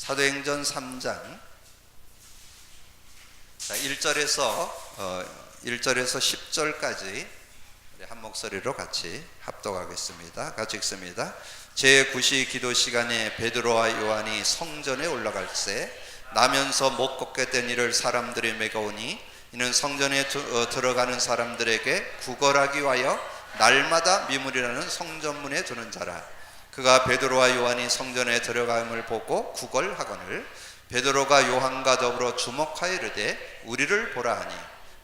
사도행전 3장 1절에서 10절까지 한 목소리로 같이 합독하겠습니다. 같이 읽습니다. 제9시 기도 시간에 베드로와 요한이 성전에 올라갈새 나면서 못 걷게 된 이를 사람들이 메가오니 이는 성전에 들어가는 사람들에게 구걸하기 위하여 날마다 미물이라는 성전문에 두는 자라. 그가 베드로와 요한이 성전에 들어감을 보고 구걸하거늘 베드로가 요한과 더불어 주목하여 이르되 우리를 보라 하니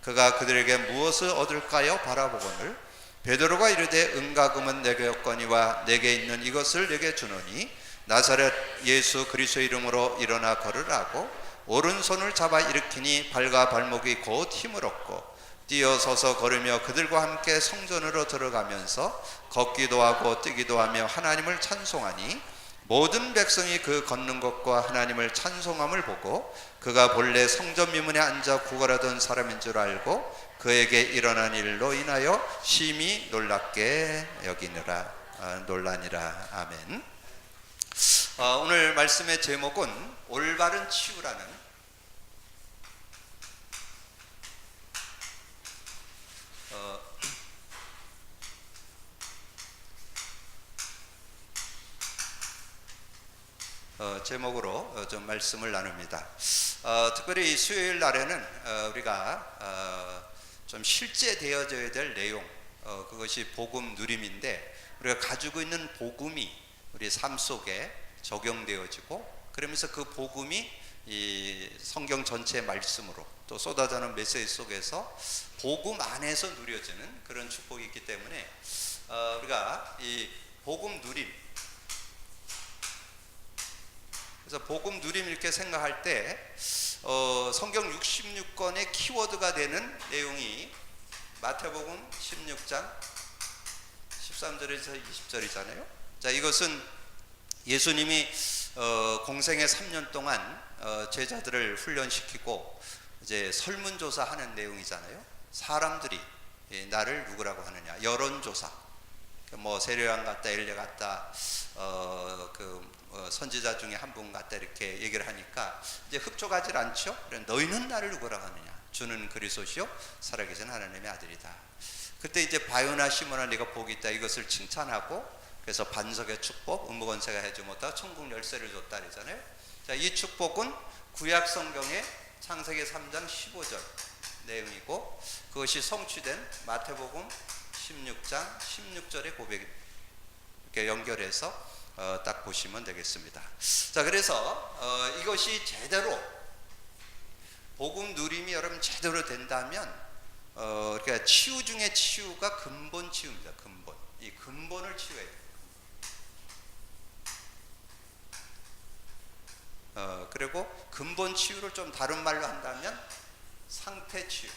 그가 그들에게 무엇을 얻을까요 바라보거늘 베드로가 이르되 은과 금은 내게 없거니와 내게 있는 이것을 내게 주노니 나사렛 예수 그리스도의 이름으로 일어나 걸으라고 오른손을 잡아 일으키니 발과 발목이 곧 힘을 얻고 뛰어서서 걸으며 그들과 함께 성전으로 들어가면서 걷기도 하고 뛰기도 하며 하나님을 찬송하니 모든 백성이 그 걷는 것과 하나님을 찬송함을 보고 그가 본래 성전 미문에 앉아 구걸하던 사람인 줄 알고 그에게 일어난 일로 인하여 심히 놀랍게 여기느라 놀라니라. 아멘. 오늘 말씀의 제목은 올바른 치유라는 제목으로 좀 말씀을 나눕니다. 특별히 수요일 날에는 우리가 좀 실제되어져야 될 내용, 그것이 복음 누림인데 우리가 가지고 있는 복음이 우리 삶 속에 적용되어지고 그러면서 그 복음이 이 성경 전체의 말씀으로 또 쏟아지는 메시지 속에서 복음 안에서 누려지는 그런 축복이 있기 때문에 우리가 이 복음 누림, 그래서 복음 누림 이렇게 생각할 때 성경 66권의 키워드가 되는 내용이 마태복음 16장 13절에서 20절이잖아요. 자, 이것은 예수님이 공생의 3년 동안 제자들을 훈련시키고 이제 설문조사하는 내용이잖아요. 사람들이 나를 누구라고 하느냐, 여론조사. 뭐 세례요한 같다, 엘리야 같다, 선지자 중에 한 분 같다 이렇게 얘기를 하니까 이제 흡족하지 않죠. 너희는 나를 누구라고 하느냐, 주는 그리스도시요 살아계신 하나님의 아들이다. 그때 이제 바요나 시몬아 네가 복이 있다 이것을 칭찬하고 그래서 반석의 축복, 음무건세가 해주지 못하고 천국 열쇠를 줬다 그러잖아요. 자, 이 축복은 구약 성경의 창세기 3장 15절 내용이고 그것이 성취된 마태복음 16장 16절의 고백 이렇게 연결해서 딱 보시면 되겠습니다. 자, 그래서 이것이 제대로 복음 누림이 여러분 제대로 된다면 그러니까 치유 중에 치유가 근본 치유입니다. 근본. 이 근본을 치유해야 돼요. 그리고 근본 치유를 좀 다른 말로 한다면 상태 치유.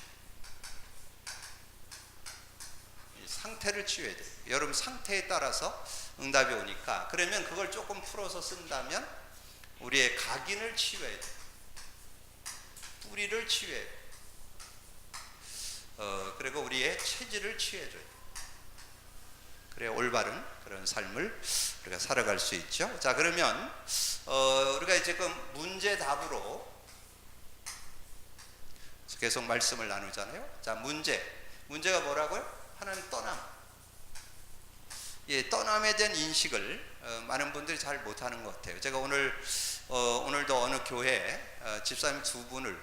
상태를 치유해야 돼요. 여러분 상태에 따라서 응답이 오니까 그러면 그걸 조금 풀어서 쓴다면 우리의 각인을 치유해야 돼요. 뿌리를 치유해야 돼요. 그리고 우리의 체질을 치유해줘야 돼요. 그래야 올바른 그런 삶을 우리가 살아갈 수 있죠. 자, 그러면 우리가 이제 그 문제 답으로 계속 말씀을 나누잖아요. 자, 문제가 뭐라고요? 하나님 떠남. 예, 떠남에 대한 인식을 많은 분들이 잘 못하는 것 같아요. 제가 오늘도 어느 교회 집사님 두 분을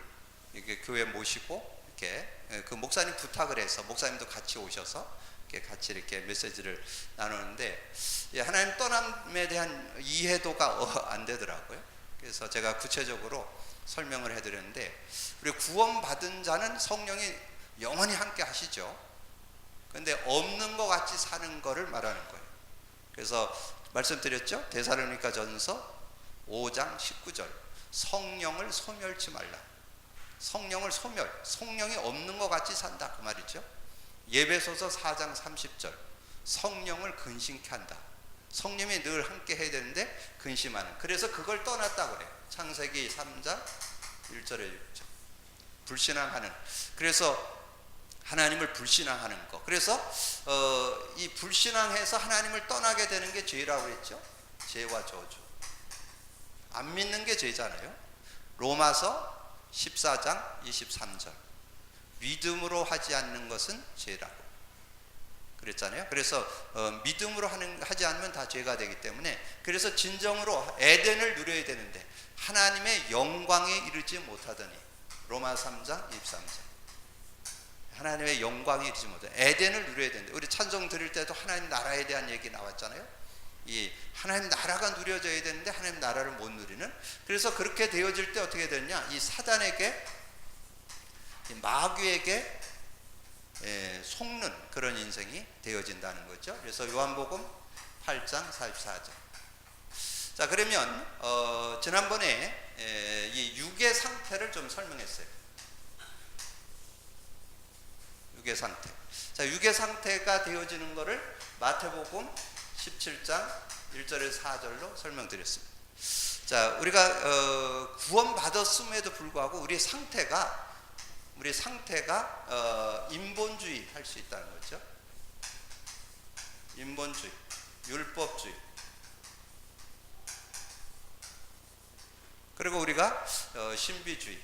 이렇게 교회 모시고 이렇게 그 목사님 부탁을 해서 목사님도 같이 오셔서 이렇게 같이 이렇게 메시지를 나누는데 예, 하나님 떠남에 대한 이해도가 안 되더라고요. 그래서 제가 구체적으로 설명을 해드렸는데 우리 구원받은 자는 성령이 영원히 함께 하시죠. 근데 없는 것 같이 사는 거를 말하는 거예요. 그래서 말씀드렸죠. 데살로니가 전서 5장 19절 성령을 소멸치 말라. 성령을 성령이 없는 것 같이 산다 그 말이죠. 예배소서 4장 30절 성령을 근심케 한다. 성령이 늘 함께 해야 되는데 근심하는. 그래서 그걸 떠났다고 그래요. 창세기 3장 1절에 6절 불신앙하는. 그래서 하나님을 불신앙하는 것. 그래서 이 불신앙해서 하나님을 떠나게 되는 게 죄라고 했죠. 죄와 저주. 안 믿는 게 죄잖아요. 로마서 14장 23절. 믿음으로 하지 않는 것은 죄라고 그랬잖아요. 그래서 믿음으로 하지 않으면 다 죄가 되기 때문에, 그래서 진정으로 에덴을 누려야 되는데 하나님의 영광에 이르지 못하더니, 로마 3장 23절. 하나님의 영광에 이르지 못해 에덴을 누려야 되는데, 우리 찬송 드릴 때도 하나님 나라에 대한 얘기 나왔잖아요. 이 하나님 나라가 누려져야 되는데 하나님 나라를 못 누리는, 그래서 그렇게 되어질 때 어떻게 되느냐, 이 사단에게, 이 마귀에게 속는 그런 인생이 되어진다는 거죠. 그래서 요한복음 8장 44절. 자, 그러면 지난번에 이 육의 상태를 좀 설명했어요. 육의 상태. 자, 육의 상태가 되어지는 것을 마태복음 17장 1절에서 4절로 설명드렸습니다. 자, 우리가 구원받았음에도 불구하고 우리 상태가 인본주의 할 수 있다는 거죠. 인본주의, 율법주의. 그리고 우리가 신비주의,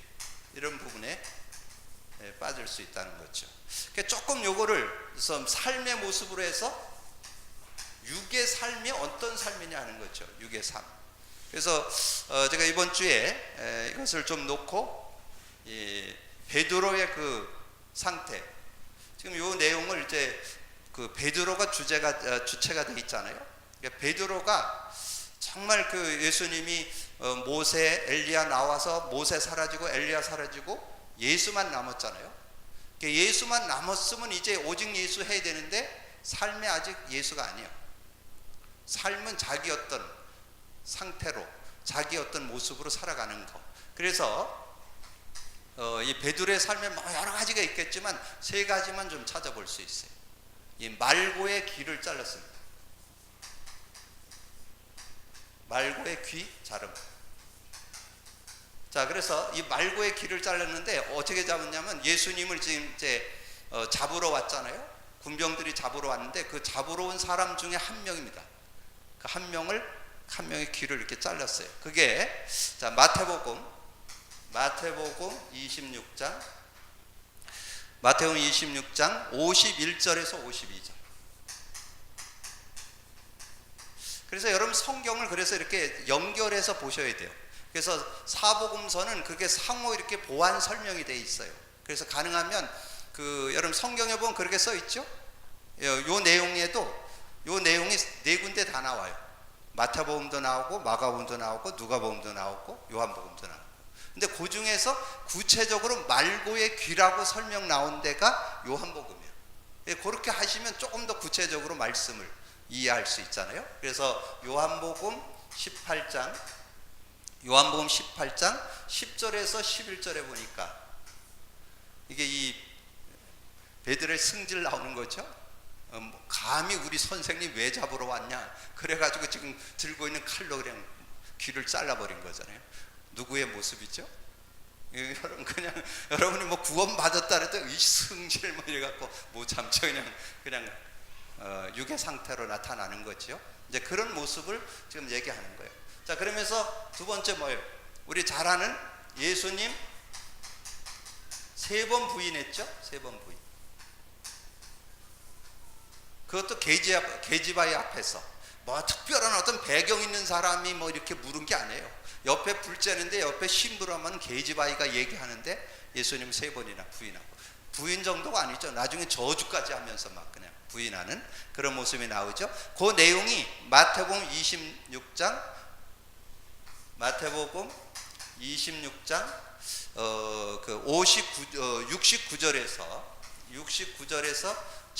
이런 부분에 빠질 수 있다는 거죠. 조금 요거를 삶의 모습으로 해서 육의 삶이 어떤 삶이냐 하는 거죠. 육의 삶. 그래서 제가 이번 주에 이것을 좀 놓고, 베드로의 그 상태, 지금 요 내용을 이제 그 베드로가 주체가 돼 있잖아요. 그러니까 베드로가 정말 그 예수님이 모세, 엘리야 나와서 모세 사라지고 엘리야 사라지고 예수만 남았잖아요. 그러니까 예수만 남았으면 이제 오직 예수 해야 되는데 삶이 아직 예수가 아니에요. 삶은 자기 어떤 상태로, 자기 어떤 모습으로 살아가는 거. 그래서 이 베드로의 삶에 뭐 여러 가지가 있겠지만 세 가지만 좀 찾아볼 수 있어요. 이 말고의 귀를 잘랐습니다. 말고의 귀 자름. 자, 그래서 이 말고의 귀를 잘랐는데 어떻게 잡았냐면, 예수님을 지금 이제 잡으러 왔잖아요. 군병들이 잡으러 왔는데 그 잡으러 온 사람 중에 한 명입니다. 그 한 명의 귀를 이렇게 잘랐어요. 그게 자, 마태복음 26장 51절에서 52절. 그래서 여러분 성경을 그래서 이렇게 연결해서 보셔야 돼요. 그래서 사복음서는 그게 상호 이렇게 보완 설명이 돼 있어요. 그래서 가능하면 여러분 성경에 보면 그렇게 써 있죠. 요 내용에도 요 내용이 네 군데 다 나와요. 마태복음도 나오고 마가복음도 나오고 누가복음도 나오고 요한복음도 나오고. 근데 그 중에서 구체적으로 말고의 귀라고 설명 나온 데가 요한복음이에요. 그렇게 하시면 조금 더 구체적으로 말씀을 이해할 수 있잖아요. 그래서 요한복음 18장 10절에서 11절에 보니까 이게 이 베드로의 승질 나오는 거죠. 감히 우리 선생님 왜 잡으러 왔냐, 그래가지고 지금 들고 있는 칼로 그냥 귀를 잘라버린 거잖아요. 누구의 모습이죠? 여러분이 뭐 구원 받았다 그래도 이 승질 뭐 이래갖고 못 참죠. 그냥 육의 상태로 나타나는 거죠. 이제 그런 모습을 지금 얘기하는 거예요. 자, 그러면서 두 번째 뭐예요? 우리 잘 아는 예수님 3번 부인했죠? 3번 부인. 그것도 계집아이 앞에서 뭐 특별한 어떤 배경 있는 사람이 뭐 이렇게 물은 게 아니에요. 옆에 불 쬐는데 옆에 심부름하면 계집아이가 얘기하는데 예수님 3번이나 부인하고, 부인 정도가 아니죠. 나중에 저주까지 하면서 막 그냥 부인하는 그런 모습이 나오죠. 그 내용이 마태복음 26장 69절에서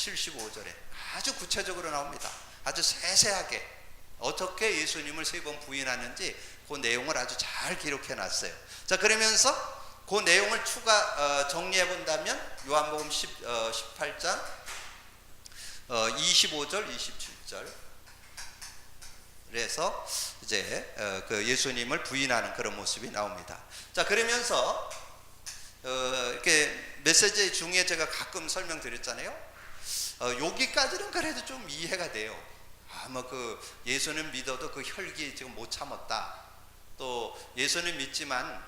75절에 아주 구체적으로 나옵니다. 아주 세세하게 어떻게 예수님을 3번 부인하는지 그 내용을 아주 잘 기록해 놨어요. 자, 그러면서 그 내용을 정리해 본다면 요한복음 18장 25절 27절 그래서 이제 그 예수님을 부인하는 그런 모습이 나옵니다. 자, 그러면서 이렇게 메시지 중에 제가 가끔 설명드렸잖아요. 여기까지는 그래도 좀 이해가 돼요. 뭐 그 예수는 믿어도 그 혈기 지금 못 참았다. 또 예수님 믿지만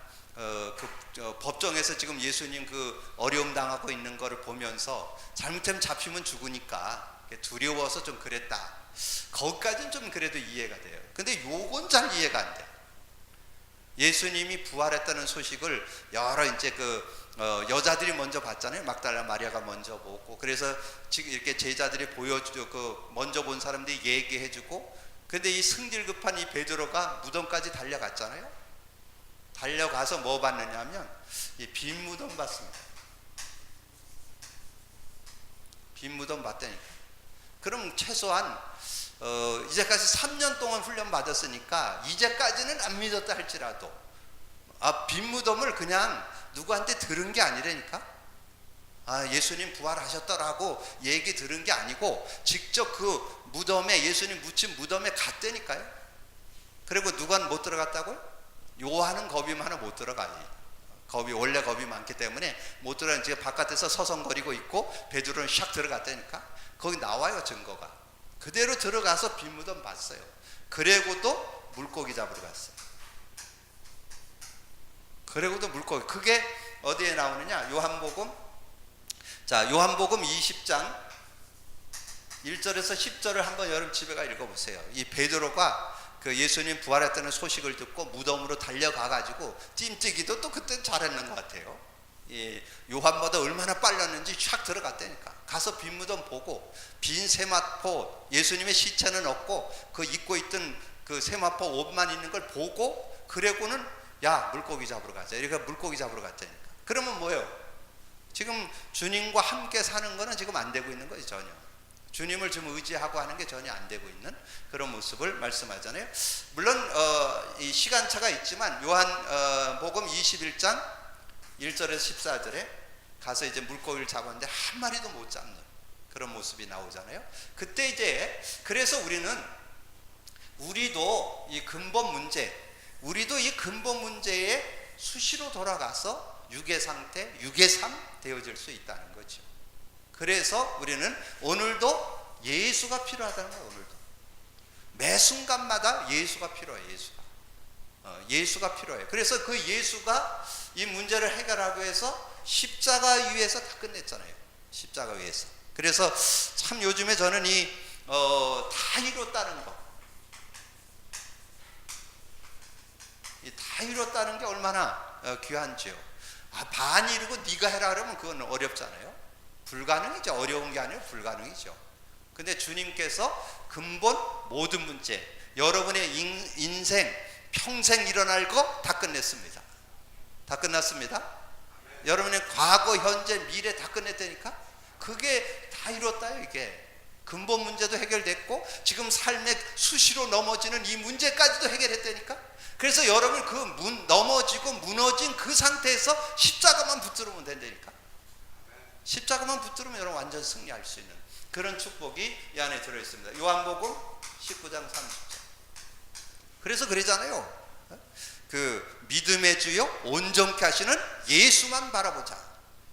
법정에서 지금 예수님 그 어려움 당하고 있는 거를 보면서 잘못하면 잡히면 죽으니까 두려워서 좀 그랬다. 거기까지는 좀 그래도 이해가 돼요. 근데 요건 잘 이해가 안 돼. 예수님이 부활했다는 소식을 여러 이제 여자들이 먼저 봤잖아요. 막달라 마리아가 먼저 보고, 그래서 지금 이렇게 제자들이 먼저 본 사람들이 얘기해주고, 근데 이 승질 급한 이 베드로가 무덤까지 달려갔잖아요. 달려가서 뭐 봤느냐 하면 이 빈 무덤 봤습니다. 빈 무덤 봤다니까. 그럼 최소한 이제까지 3년 동안 훈련 받았으니까 이제까지는 안 믿었다 할지라도 빈 무덤을 그냥 누구한테 들은 게 아니라니까. 예수님 부활하셨더라고 얘기 들은 게 아니고 직접 그 무덤에, 예수님 묻힌 무덤에 갔다니까요. 그리고 누가 못 들어갔다고요? 요한은 겁이 많아 못 들어가요. 원래 겁이 많기 때문에 못 들어가는, 지금 바깥에서 서성거리고 있고 베드로는 샥 들어갔다니까. 거기 나와요, 증거가. 그대로 들어가서 빈 무덤 봤어요. 그리고도 물고기 잡으러 갔어요. 그리고도 물고기. 그게 어디에 나오느냐? 요한복음 20장 1절에서 10절을 한번 여러분 집에 가 읽어보세요. 이 베드로가 그 예수님 부활했다는 소식을 듣고 무덤으로 달려가 가지고 찜뛰기도 또 그때 잘했는 것 같아요. 요한보다 얼마나 빨랐는지 촥 들어갔다니까. 가서 빈 무덤 보고, 빈 세마포, 예수님의 시체는 없고 그 입고 있던 그 세마포 옷만 있는 걸 보고, 그래고는 야 물고기 잡으러 가자, 이렇게 물고기 잡으러 갔다니까. 그러면 뭐예요? 지금 주님과 함께 사는 거는 지금 안 되고 있는 거죠. 전혀 주님을 좀 의지하고 하는 게 전혀 안 되고 있는 그런 모습을 말씀하잖아요. 물론 이 시간차가 있지만 요한복음 21장 1절에서 14절에 가서 이제 물고기를 잡았는데 한 마리도 못 잡는 그런 모습이 나오잖아요. 그때 이제 그래서 우리도 이 근본 문제에 수시로 돌아가서 육의 상태, 육의 삶 되어질 수 있다는 거죠. 그래서 우리는 오늘도 예수가 필요하다는 거예요. 오늘도 매 순간마다 예수가 필요해요. 예수가 필요해요. 그래서 그 예수가 이 문제를 해결하기 위해서 십자가 위에서 다 끝냈잖아요. 십자가 위에서. 그래서 참 요즘에 저는 다 이뤘다는 거, 다 이뤘다는 게 얼마나 귀한지요. 반 이루고 네가 해라 그러면 그건 어렵잖아요. 불가능이죠. 어려운 게 아니라 불가능이죠. 근데 주님께서 근본 모든 문제, 여러분의 인생 평생 일어날 거 다 끝냈습니다. 다 끝났습니다. 여러분의 과거, 현재, 미래 다 끝냈다니까. 그게 다 이뤘다요. 이게 근본 문제도 해결됐고 지금 삶에 수시로 넘어지는 이 문제까지도 해결했다니까. 그래서 여러분 그 넘어지고 무너진 그 상태에서 십자가만 붙들으면 된다니까. 십자가만 붙들으면 여러분 완전 승리할 수 있는 그런 축복이 이 안에 들어있습니다. 요한복음 19장 30절. 그래서 그러잖아요. 그 믿음의 주요 온전케 하시는 예수만 바라보자.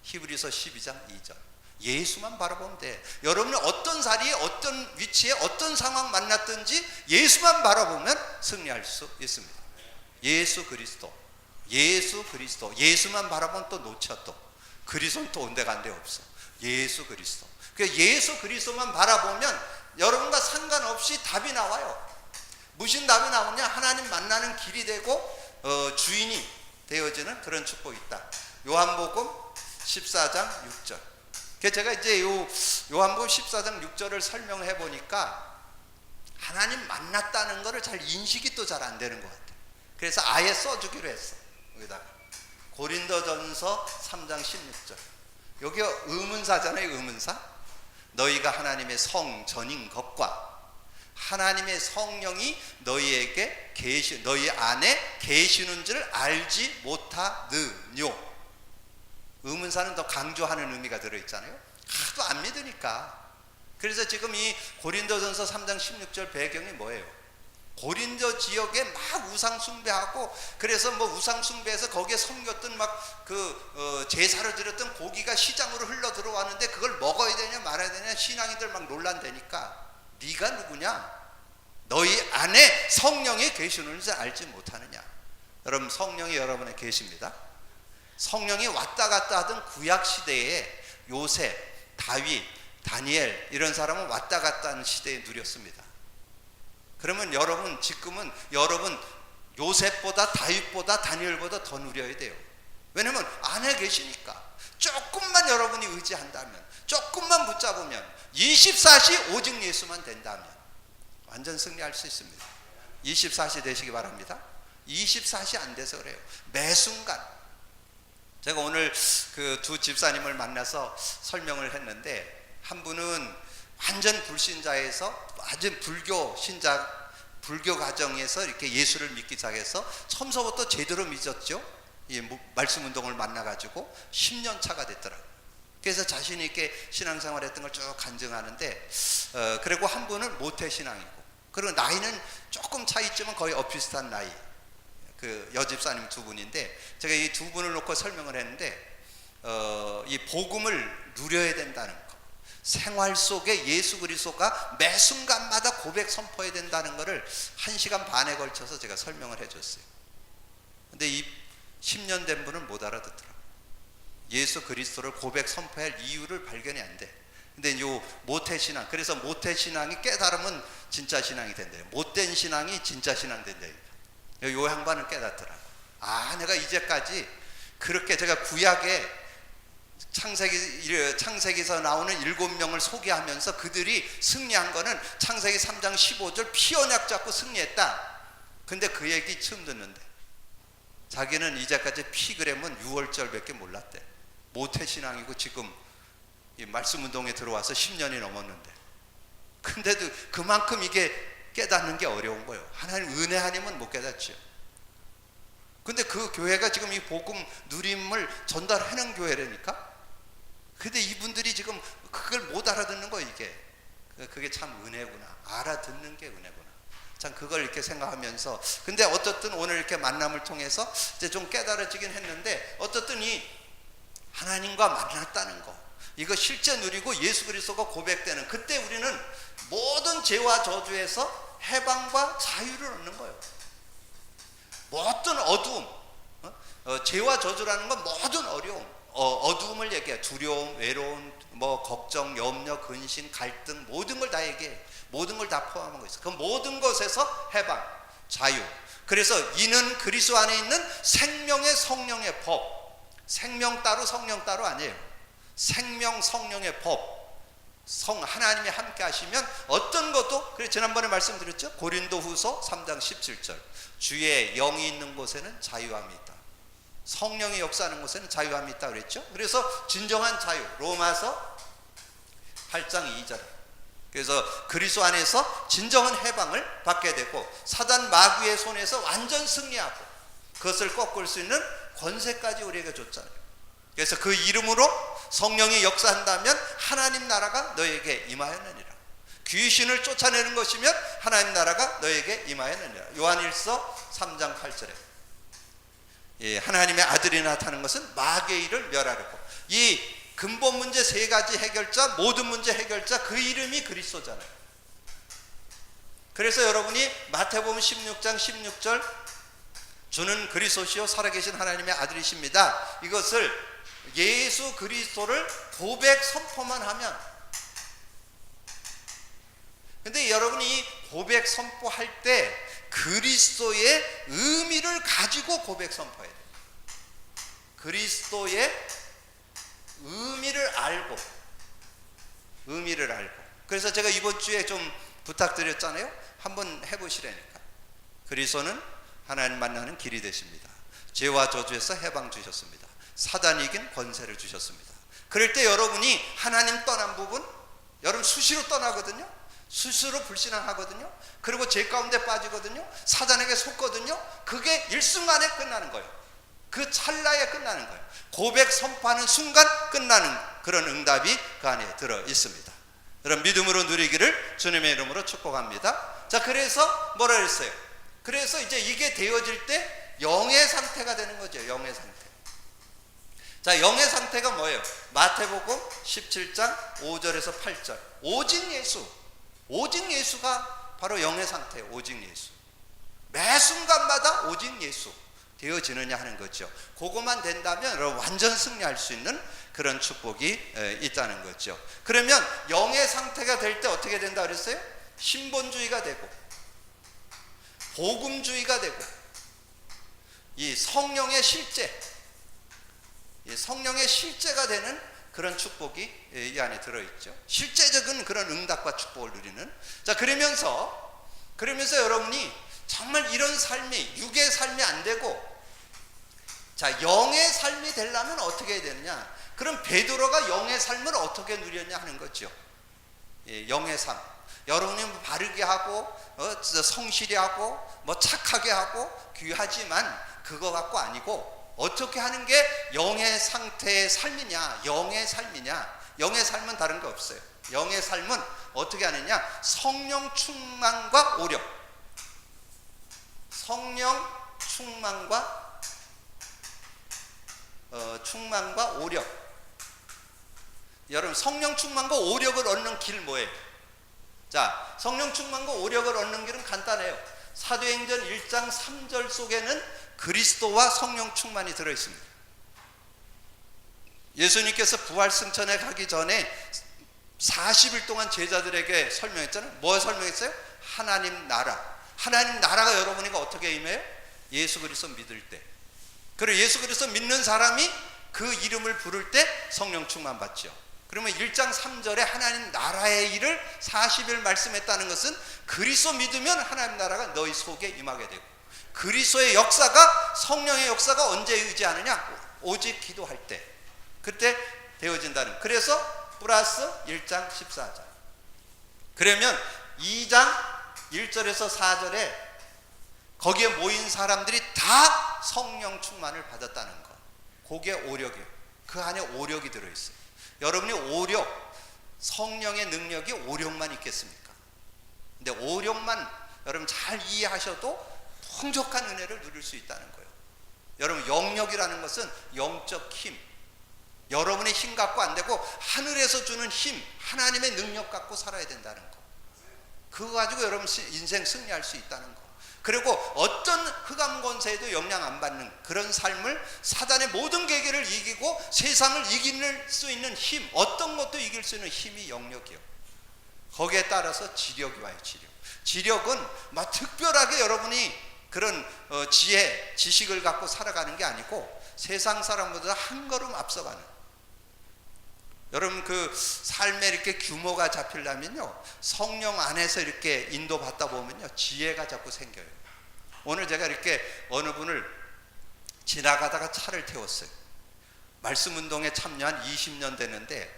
히브리서 12장 2절. 예수만 바라보면 돼. 여러분은 어떤 자리에, 어떤 위치에, 어떤 상황 만났든지 예수만 바라보면 승리할 수 있습니다. 예수 그리스도. 예수만 바라보면 또 놓쳐. 또 그리스도는 또 온데 간데 없어. 예수 그리스도. 예수 그리스도만 바라보면 여러분과 상관없이 답이 나와요. 무슨 답이 나오냐? 하나님 만나는 길이 되고 주인이 되어지는 그런 축복이 있다. 요한복음 14장 6절. 제가 이제 요한복음 14장 6절을 설명해 보니까 하나님 만났다는 것을 잘 인식이 또 잘 안 되는 것 같아요. 그래서 아예 써주기로 했어. 여기다가 고린도전서 3장 16절. 여기 의문사잖아요. 의문사. 너희가 하나님의 성전인 것과 하나님의 성령이 너희에게 너희 안에 계시는 줄 알지 못하느뇨. 의문사는 더 강조하는 의미가 들어있잖아요. 하도 안 믿으니까. 그래서 지금 이 고린도전서 3장 16절 배경이 뭐예요? 고린도 지역에 막 우상 숭배하고, 그래서 뭐 우상 숭배해서 거기에 섬겼던 막 제사를 드렸던 고기가 시장으로 흘러 들어왔는데 그걸 먹어야 되냐 말아야 되냐 신앙인들 막 논란되니까 네가 누구냐? 너희 안에 성령이 계시는 줄 알지 못하느냐? 여러분, 성령이 여러분에 계십니다. 성령이 왔다 갔다 하던 구약 시대에 요셉, 다윗, 다니엘 이런 사람은 왔다 갔다 하는 시대에 누렸습니다. 그러면 여러분 지금은 여러분 요셉보다 다윗보다 다니엘보다 더 누려야 돼요. 왜냐면 안에 계시니까. 조금만 여러분이 의지한다면, 조금만 붙잡으면, 24시 오직 예수만 된다면 완전 승리할 수 있습니다. 24시 되시기 바랍니다. 24시 안 돼서 그래요. 매 순간. 제가 오늘 그 두 집사님을 만나서 설명을 했는데, 한 분은 완전 불신자에서 완전 불교 신자, 불교 가정에서 이렇게 예수를 믿기 시작해서 처음서부터 제대로 믿었죠. 이 말씀 운동을 만나가지고 10년 차가 됐더라고요. 그래서 자신이 이렇게 신앙생활 했던 걸 쭉 간증하는데, 그리고 한 분은 모태신앙이고, 그리고 나이는 조금 차이 있지만 거의 엇비슷한 나이, 그 여집사님 두 분인데, 제가 이 두 분을 놓고 설명을 했는데, 이 복음을 누려야 된다는 거, 생활 속에 예수 그리스도가 매 순간마다 고백 선포해야 된다는 것을 1시간 반에 걸쳐서 제가 설명을 해줬어요. 근데 이 10년 된 분은 못 알아듣더라고요. 예수 그리스도를 고백 선포할 이유를 발견이 안 돼. 근데 요 모태신앙, 그래서 모태신앙이 깨달으면 진짜 신앙이 된대요. 못된 신앙이 진짜 신앙 된대요. 요 양반은 깨닫더라고요. 아, 내가 이제까지 그렇게, 제가 구약에 창세기에서 나오는 7명을 소개하면서 그들이 승리한 거는 창세기 3장 15절 피 언약 잡고 승리했다. 근데 그 얘기 처음 듣는데 자기는 이제까지 피그램은 6월절밖에 몰랐대. 모태신앙이고 지금 이 말씀 운동에 들어와서 10년이 넘었는데, 근데도 그만큼 이게 깨닫는 게 어려운 거예요. 하나님 은혜 아니면 못 깨닫죠. 근데 그 교회가 지금 이 복음 누림을 전달하는 교회라니까. 근데 이분들이 지금 그걸 못 알아듣는 거예요. 이게 그게 참 은혜구나. 알아듣는 게 은혜구나. 참 그걸 이렇게 생각하면서, 근데 어떻든 오늘 이렇게 만남을 통해서 이제 좀 깨달아지긴 했는데, 어떻든 이 하나님과 만났다는 거, 이거 실제 누리고 예수 그리스도가 고백되는 그때 우리는 모든 죄와 저주에서 해방과 자유를 얻는 거예요. 모든 어두움, 죄와 저주라는 건 모든 어려움, 어두움을 얘기해. 두려움, 외로움, 뭐 걱정, 염려, 근심, 갈등, 모든 걸 다 얘기해. 모든 걸 다 포함한 거 있어. 그 모든 것에서 해방, 자유. 그래서 이는 그리스도 안에 있는 생명의 성령의 법. 생명 따로 성령 따로 아니에요. 생명 성령의 법. 하나님이 함께 하시면 어떤 것도, 그래 지난번에 말씀드렸죠. 고린도후서 3장 17절 주의 영이 있는 곳에는 자유함이 있다. 성령이 역사하는 곳에는 자유함이 있다 그랬죠. 그래서 진정한 자유, 로마서 8장 2절. 그래서 그리스도 안에서 진정한 해방을 받게 되고, 사단 마귀의 손에서 완전 승리하고 그것을 꺾을 수 있는 권세까지 우리에게 줬잖아요. 그래서 그 이름으로 성령이 역사한다면 하나님 나라가 너에게 임하였느니라. 귀신을 쫓아내는 것이면 하나님 나라가 너에게 임하였느니라. 요한일서 3장 8절에 하나님의 아들이 나타나는 것은 마귀의 일을 멸하려고. 이 근본 문제 세 가지 해결자, 모든 문제 해결자, 그 이름이 그리스도잖아요. 그래서 여러분이 마태복음 16장 16절 주는 그리스도시요 살아계신 하나님의 아들이십니다, 이것을 예수 그리스도를 고백 선포만 하면, 근데 여러분이 고백 선포할 때 그리스도의 의미를 가지고 고백 선포해야 돼요. 그리스도의 의미를 알고, 그래서 제가 이번 주에 좀 부탁드렸잖아요. 한번 해보시라니까. 그리스도는 하나님 만나는 길이 되십니다. 죄와 저주에서 해방 주셨습니다. 사단이 이긴 권세를 주셨습니다. 그럴 때 여러분이 하나님 떠난 부분, 여러분 수시로 떠나거든요. 수시로 불신앙하거든요. 그리고 죄 가운데 빠지거든요. 사단에게 속거든요. 그게 일순간에 끝나는 거예요. 그 찰나에 끝나는 거예요. 고백 선포하는 순간 끝나는 그런 응답이 그 안에 들어 있습니다. 여러분 믿음으로 누리기를 주님의 이름으로 축복합니다. 자, 그래서 뭐라 그랬어요? 그래서 이제 이게 되어질 때 영의 상태가 되는 거죠. 영의 상태. 자, 영의 상태가 뭐예요? 마태복음 17장 5절에서 8절. 오직 예수. 오직 예수가 바로 영의 상태예요. 오직 예수. 매 순간마다 오직 예수. 되어지느냐 하는 거죠. 그것만 된다면 여러분 완전 승리할 수 있는 그런 축복이 있다는 거죠. 그러면 영의 상태가 될 때 어떻게 된다 그랬어요? 신본주의가 되고 복음주의가 되고 이 성령의 실제, 이 성령의 실제가 되는 그런 축복이 이 안에 들어있죠. 실제적인 그런 응답과 축복을 누리는. 자, 그러면서 여러분이 정말 이런 삶이 육의 삶이 안 되고 자, 영의 삶이 되려면 어떻게 해야 되느냐? 그럼 베드로가 영의 삶을 어떻게 누렸냐 하는 거죠. 예, 영의 삶. 여러분이 뭐 바르게 하고 성실히 하고 뭐 착하게 하고 귀하지만 그거 갖고 아니고 어떻게 하는 게 영의 상태의 삶이냐, 영의 삶이냐. 영의 삶은 다른 거 없어요. 영의 삶은 어떻게 하느냐? 성령 충만과 오력. 성령 충만과 오력. 여러분, 성령 충만과 오력을 얻는 길 뭐예요? 자, 성령 충만과 오력을 얻는 길은 간단해요. 사도행전 1장 3절 속에는 그리스도와 성령 충만이 들어있습니다. 예수님께서 부활 승천에 가기 전에 40일 동안 제자들에게 설명했잖아요. 뭐 설명했어요? 하나님 나라. 하나님 나라가 여러분에게 어떻게 임해요? 예수 그리스도 믿을 때. 그리고 예수 그리스도 믿는 사람이 그 이름을 부를 때 성령 충만 받죠. 그러면 1장 3절에 하나님 나라의 일을 40일 말씀했다는 것은 그리스도 믿으면 하나님 나라가 너희 속에 임하게 되고, 그리스도의 역사가, 성령의 역사가 언제 의지하느냐? 오직 기도할 때, 그때 되어진다는. 그래서 플러스 1장 14절. 그러면 2장 1절에서 4절에 거기에 모인 사람들이 다 성령 충만을 받았다는 거. 그게 오력이에요. 그 안에 오력이 들어있어요. 여러분이 오력, 성령의 능력이 오력만 있겠습니까? 근데 오력만 여러분 잘 이해하셔도 풍족한 은혜를 누릴 수 있다는 거예요. 여러분, 영력이라는 것은 영적 힘, 여러분의 힘 갖고 안 되고 하늘에서 주는 힘, 하나님의 능력 갖고 살아야 된다는 거. 그거 가지고 여러분 인생 승리할 수 있다는 거. 그리고 어떤 흑암 권세에도 영향 안 받는 그런 삶을, 사단의 모든 계계를 이기고 세상을 이길 수 있는 힘, 어떤 것도 이길 수 있는 힘이 영력이요. 거기에 따라서 지력이 와요. 지력은 막 특별하게 여러분이 그런 지혜, 지식을 갖고 살아가는 게 아니고 세상 사람보다 한 걸음 앞서가는. 여러분, 그 삶에 이렇게 규모가 잡히려면요, 성령 안에서 이렇게 인도받다 보면요, 지혜가 자꾸 생겨요. 오늘 제가 이렇게 어느 분을 지나가다가 차를 태웠어요. 말씀 운동에 참여한 20년 됐는데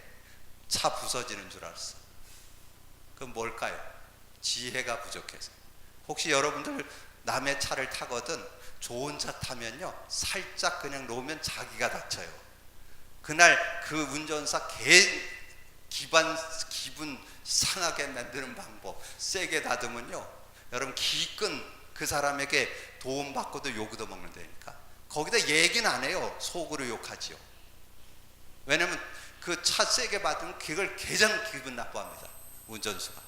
차 부서지는 줄 알았어요. 그럼 뭘까요? 지혜가 부족해서. 혹시 여러분들 남의 차를 타거든 좋은 차 타면요, 살짝 그냥 놓으면 자기가 다쳐요. 그날 그 운전사 기분 상하게 만드는 방법, 세게 다듬으면요, 여러분 기껏 그 사람에게 도움받고도 욕도 먹는다니까. 거기다 얘기는 안 해요. 속으로 욕하지요. 왜냐면 그 차 세게 받으면 그걸 가장 기분 나빠합니다, 운전수가.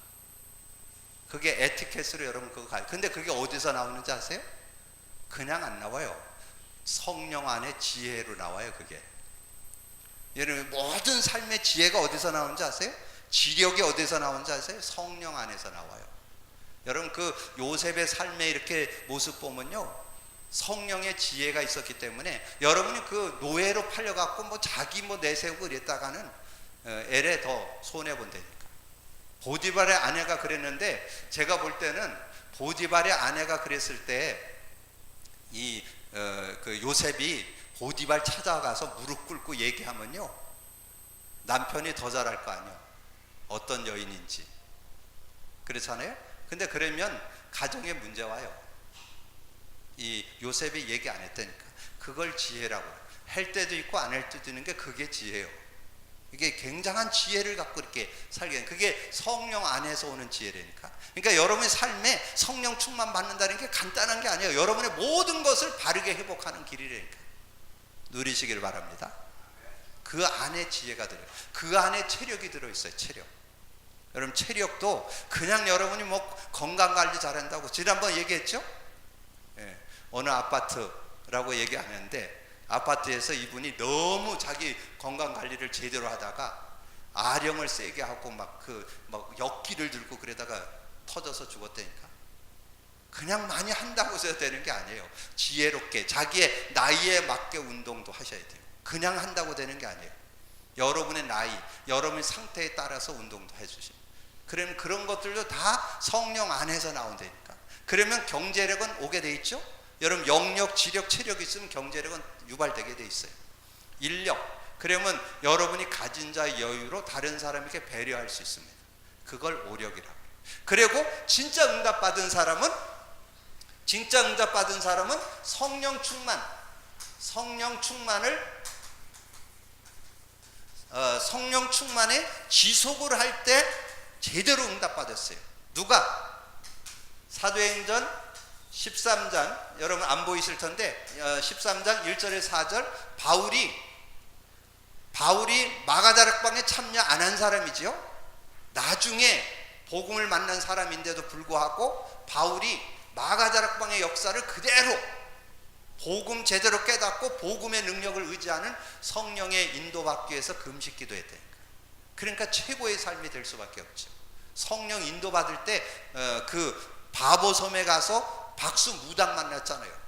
그게 에티켓으로 여러분 그거 가요. 근데 그게 어디서 나오는지 아세요? 그냥 안 나와요. 성령 안에 지혜로 나와요. 그게. 여러분, 모든 삶의 지혜가 어디서 나오는지 아세요? 지력이 어디서 나오는지 아세요? 성령 안에서 나와요. 여러분, 그 요셉의 삶의 이렇게 모습 보면요, 성령의 지혜가 있었기 때문에 여러분이 그 노예로 팔려갖고 뭐 자기 뭐 내세우고 이랬다가는 엘에 더 손해본다니까. 보디발의 아내가 그랬는데, 제가 볼 때는 보디발의 아내가 그랬을 때 그 요셉이 보디발 찾아가서 무릎 꿇고 얘기하면요, 남편이 더 잘할 거 아니에요. 어떤 여인인지. 그렇잖아요? 근데 그러면 가정에 문제 와요. 이 요셉이 얘기 안 했다니까. 그걸 지혜라고. 할 때도 있고 안 할 때도 있는 게 그게 지혜예요. 이게 굉장한 지혜를 갖고 이렇게 살게 되는, 그게 성령 안에서 오는 지혜라니까. 그러니까 여러분의 삶에 성령 충만 받는다는 게 간단한 게 아니에요. 여러분의 모든 것을 바르게 회복하는 길이라니까. 누리시길 바랍니다. 그 안에 지혜가 들어요. 그 안에 체력이 들어있어요. 체력. 여러분, 체력도 그냥 여러분이 뭐 건강관리 잘한다고 지난번 얘기했죠? 예, 어느 아파트 라고 얘기하는데, 아파트에서 이분이 너무 자기 건강 관리를 제대로 하다가 아령을 세게 하고 막 역기를 들고 그러다가 터져서 죽었다니까. 그냥 많이 한다고 해서 되는 게 아니에요. 지혜롭게 자기의 나이에 맞게 운동도 하셔야 돼요. 그냥 한다고 되는 게 아니에요. 여러분의 나이, 여러분의 상태에 따라서 운동도 해주시고, 그러면 그런 것들도 다 성령 안에서 나온다니까. 그러면 경제력은 오게 돼 있죠. 여러분 영력, 지력, 체력이 있으면 경제력은 유발되게 돼 있어요. 인력, 그러면 여러분이 가진 자의 여유로 다른 사람에게 배려할 수 있습니다. 그걸 오력이라고 해요. 그리고 진짜 응답받은 사람은 성령 충만에 지속을 할 때 제대로 응답받았어요. 누가? 사도행전 13장, 여러분 안 보이실 텐데 13장 1절에 4절, 바울이 마가다락방에 참여 안 한 사람이지요. 나중에 복음을 만난 사람인데도 불구하고 바울이 마가다락방의 역사를 그대로 복음 제대로 깨닫고 복음의 능력을 의지하는 성령의 인도받기 위해서 금식 기도했다니까. 그러니까 최고의 삶이 될 수밖에 없죠. 성령 인도받을 때 그 바보섬에 가서 박수무당 만났잖아요.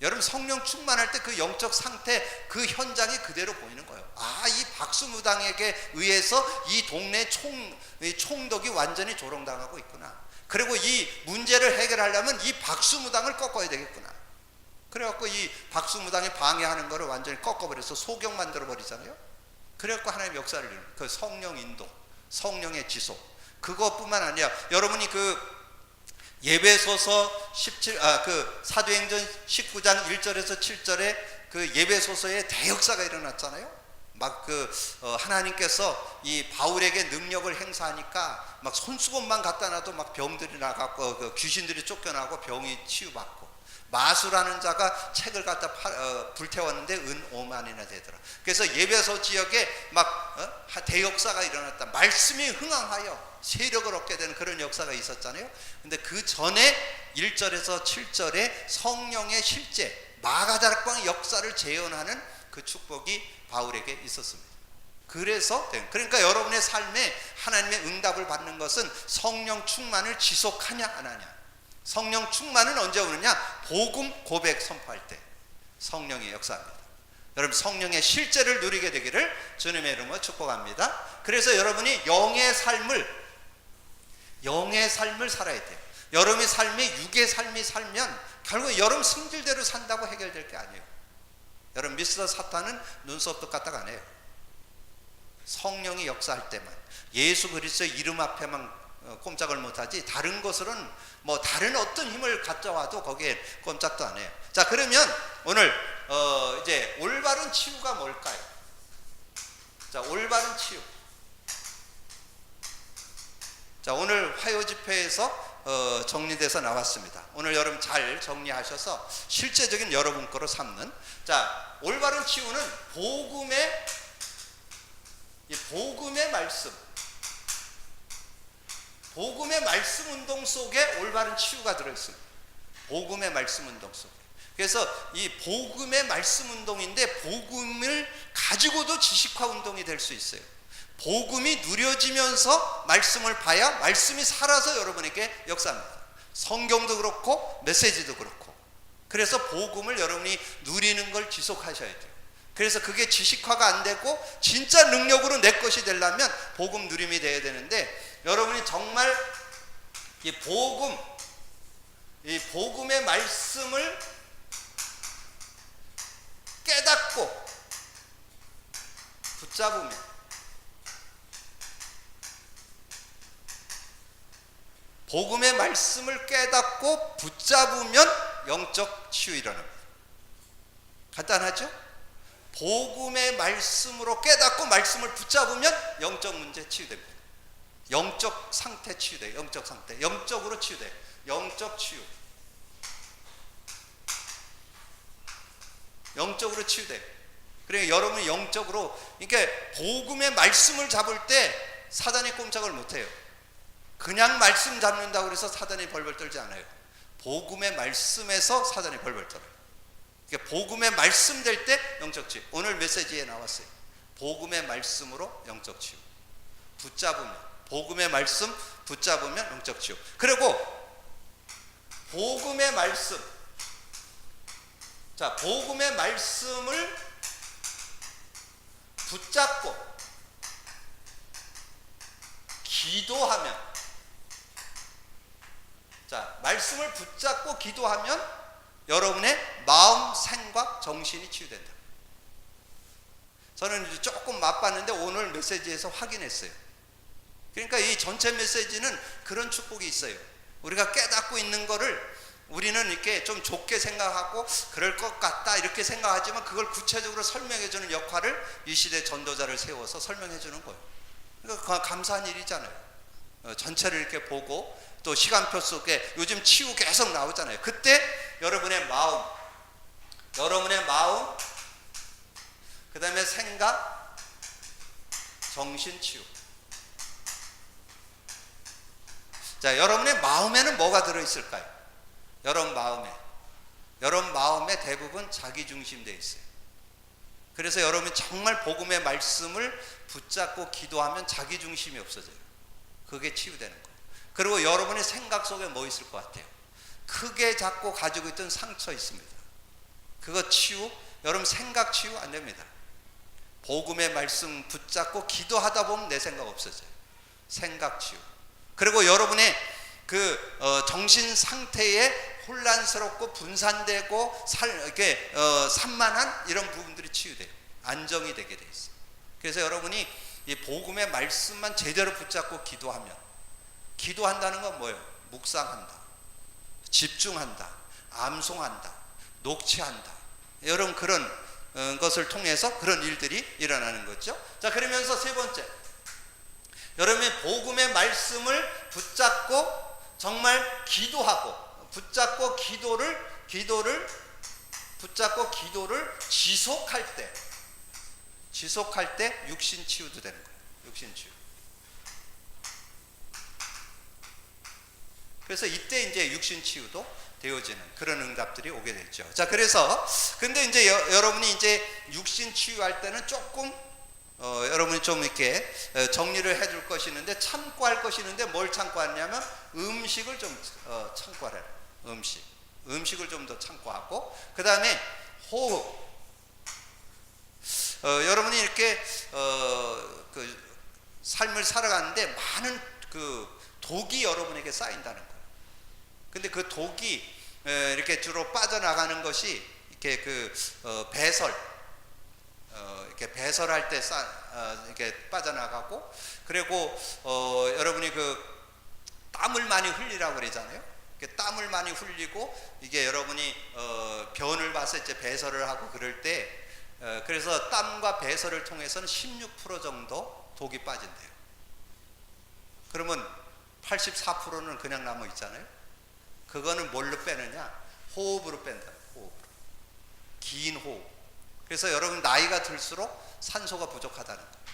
여러분 성령 충만할 때 그 영적 상태, 그 현장이 그대로 보이는 거예요. 아, 이 박수무당에게 의해서 이 동네 총덕이 완전히 조롱당하고 있구나. 그리고 이 문제를 해결하려면 이 박수무당을 꺾어야 되겠구나. 그래갖고 이 박수무당이 방해하는 거를 완전히 꺾어버려서 소경 만들어버리잖아요. 그래갖고 하나님 역사를 이루는 그 성령 인도, 성령의 지속. 그것뿐만 아니라 여러분이 그 예배소서 그 사도행전 19장 1절에서 7절에 그 예배소서에 대역사가 일어났잖아요. 막 하나님께서 이 바울에게 능력을 행사하니까 막 손수건만 갖다 놔도 막 병들이 나갔고 그 귀신들이 쫓겨나고 병이 치유받고, 마수라는 자가 책을 갖다 불태웠는데 은 5만이나 되더라. 그래서 예배소 지역에 막 대역사가 일어났다. 말씀이 흥황하여 세력을 얻게 되는 그런 역사가 있었잖아요. 근데 그 전에 1절에서 7절에 성령의 실제 마가다락방의 역사를 재현하는 그 축복이 바울에게 있었습니다. 그러니까 여러분의 삶에 하나님의 응답을 받는 것은 성령 충만을 지속하냐 안 하냐. 성령 충만은 언제 오느냐? 복음 고백 선포할 때 성령의 역사입니다. 여러분 성령의 실제를 누리게 되기를 주님의 이름으로 축복합니다. 그래서 여러분이 영의 삶을 살아야 돼요. 여러분의 삶이 육의 삶이 살면 결국 여러분 성질대로 산다고 해결될 게 아니에요. 여러분 미스터 사탄은 눈썹도 까딱 안 해요. 성령이 역사할 때만, 예수 그리스도의 이름 앞에만 꼼짝을 못하지 다른 것으로는 뭐 다른 어떤 힘을 가져와도 거기에 꼼짝도 안 해요. 자, 그러면 오늘 이제 올바른 치유가 뭘까요? 자, 올바른 치유. 자, 오늘 화요 집회에서 정리돼서 나왔습니다. 오늘 여러분 잘 정리하셔서 실제적인 여러분 거로 삼는, 자, 올바른 치유는 복음의 말씀 운동 속에 올바른 치유가 들어있습니다. 복음의 말씀 운동 속에. 그래서 이 복음의 말씀 운동인데 복음을 가지고도 지식화 운동이 될 수 있어요. 복음이 누려지면서 말씀을 봐야 말씀이 살아서 여러분에게 역사합니다. 성경도 그렇고 메시지도 그렇고. 그래서 복음을 여러분이 누리는 걸 지속하셔야 돼요. 그래서 그게 지식화가 안 되고 진짜 능력으로 내 것이 되려면 복음 누림이 돼야 되는데, 여러분이 정말 이 복음의 말씀을 깨닫고 붙잡으면, 복음의 말씀을 깨닫고 붙잡으면 영적 치유 일어납니다. 간단하죠? 복음의 말씀으로 깨닫고 말씀을 붙잡으면 영적 문제 치유됩니다. 영적 상태 치유돼요. 영적 상태, 영적으로 치유돼요. 영적 치유, 영적으로 치유돼요. 그러니까 여러분이 영적으로, 그러니까 복음의 말씀을 잡을 때 사단이 꼼짝을 못해요. 그냥 말씀 잡는다고 해서 사단이 벌벌 떨지 않아요. 복음의 말씀에서 사단이 벌벌 떨어요. 복음의 말씀 될 때 영적 치유. 오늘 메시지에 나왔어요. 복음의 말씀으로 영적 치유. 붙잡으면, 복음의 말씀 붙잡으면 영적 치유. 그리고 복음의 말씀, 자, 복음의 말씀을 붙잡고 기도하면, 자, 말씀을 붙잡고 기도하면 여러분의 마음, 생각, 정신이 치유된다. 저는 이제 조금 맛봤는데 오늘 메시지에서 확인했어요. 그러니까 이 전체 메시지는 그런 축복이 있어요. 우리가 깨닫고 있는 거를 우리는 이렇게 좀 좋게 생각하고 그럴 것 같다 이렇게 생각하지만 그걸 구체적으로 설명해주는 역할을 이 시대 전도자를 세워서 설명해주는 거예요. 그러니까 감사한 일이잖아요. 전체를 이렇게 보고 또 시간표 속에 요즘 치유 계속 나오잖아요. 그때 여러분의 마음, 그 다음에 생각, 정신 치유. 자, 여러분의 마음에는 뭐가 들어있을까요? 여러분 마음에 대부분 자기중심 되어 있어요. 그래서 여러분이 정말 복음의 말씀을 붙잡고 기도하면 자기중심이 없어져요. 그게 치유되는 거예요. 그리고 여러분의 생각 속에 뭐 있을 것 같아요? 크게 잡고 가지고 있던 상처 있습니다. 그거 치유, 여러분 생각 치유 안 됩니다. 복음의 말씀 붙잡고 기도하다 보면 내 생각 없어져요. 생각 치유. 그리고 여러분의 정신 상태에 혼란스럽고 분산되고 이렇게 산만한 이런 부분들이 치유돼요. 안정이 되게 돼 있어요. 그래서 여러분이 이 복음의 말씀만 제대로 붙잡고 기도한다는 건 뭐예요? 묵상한다, 집중한다, 암송한다, 녹취한다. 여러분 그런 것을 통해서 그런 일들이 일어나는 거죠. 자, 그러면서 세 번째, 여러분이 복음의 말씀을 붙잡고 정말 기도하고 붙잡고 기도를 지속할 때 육신 치유도 되는 거예요. 육신 치유. 그래서 이때 이제 육신 치유도 되어지는 그런 응답들이 오게 됐죠. 자, 그래서 근데 이제 여러분이 이제 육신 치유할 때는 조금 여러분이 좀 이렇게 정리를 해줄 것이 있는데, 참고할 것이 있는데 뭘 참고하냐면 음식을 좀 참고하라. 음식을 좀 더 참고하고, 그 다음에 호흡. 여러분이 이렇게 그 삶을 살아가는데 많은 그 독이 여러분에게 쌓인다는 거예요. 근데 그 독이 이렇게 주로 빠져나가는 것이 이렇게 배설, 이렇게 배설할 때 이렇게 빠져나가고, 그리고 여러분이 그 땀을 많이 흘리라고 그러잖아요. 땀을 많이 흘리고 이게 여러분이 변을 봐서 이제 배설을 하고 그럴 때, 그래서 땀과 배설을 통해서는 16% 정도 독이 빠진대요. 그러면 84%는 그냥 남아 있잖아요. 그거는 뭘로 빼느냐? 호흡으로 뺀다. 호흡으로. 긴 호흡. 그래서 여러분 나이가 들수록 산소가 부족하다는 거예요.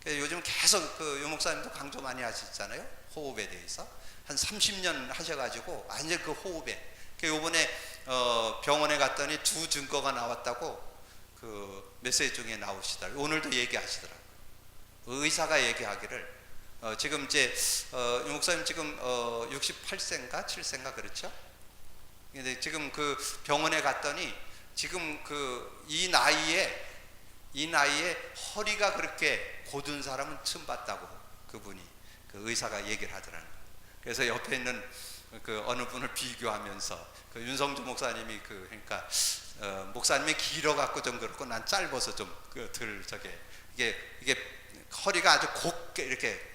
그래서 요즘 계속 유 목사님도 강조 많이 하시잖아요. 호흡에 대해서. 한 30년 하셔가지고 완전 그 호흡에. 요번에 병원에 갔더니 2 증거가 나왔다고 그 메시지 중에 나오시더라고요. 오늘도 얘기하시더라고요. 의사가 얘기하기를 지금 이제 유 목사님 지금 68세인가 7세인가 그렇죠? 근데 지금 그 병원에 갔더니 지금 이 나이에 허리가 그렇게 곧은 사람은 처음 봤다고 그분이 그 의사가 얘기를 하더라고요. 그래서 옆에 있는 그 어느 분을 비교하면서 그 윤성주 목사님이 그러니까 목사님이 길어 갖고 좀 그렇고 난 짧아서 좀 덜 저게 이게 허리가 아주 곱게 이렇게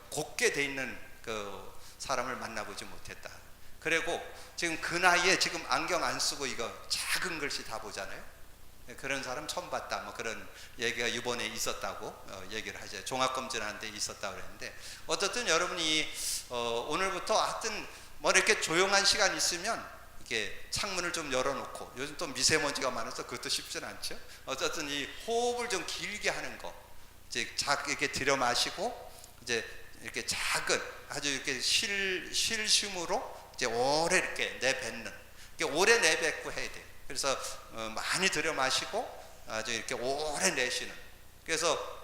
곱게 돼 있는 그 사람을 만나보지 못했다. 그리고 지금 그 나이에 지금 안경 안 쓰고 이거 작은 글씨 다 보잖아요. 그런 사람 처음 봤다. 뭐 그런 얘기가 이번에 있었다고 얘기를 하죠. 종합검진하는데 있었다고 그랬는데, 어쨌든 여러분이 오늘부터 하여튼 뭐 이렇게 조용한 시간 있으면 이렇게 창문을 좀 열어놓고, 요즘 또 미세먼지가 많아서 그것도 쉽진 않죠. 어쨌든 이 호흡을 좀 길게 하는 거, 이제 이렇게 들여 마시고 이제 이렇게 작은 아주 이렇게 쉴 쉼으로 이제 오래 이렇게 내뱉는 오래 내뱉고 해야 돼요. 그래서 많이 들여 마시고 아주 이렇게 오래 내쉬는. 그래서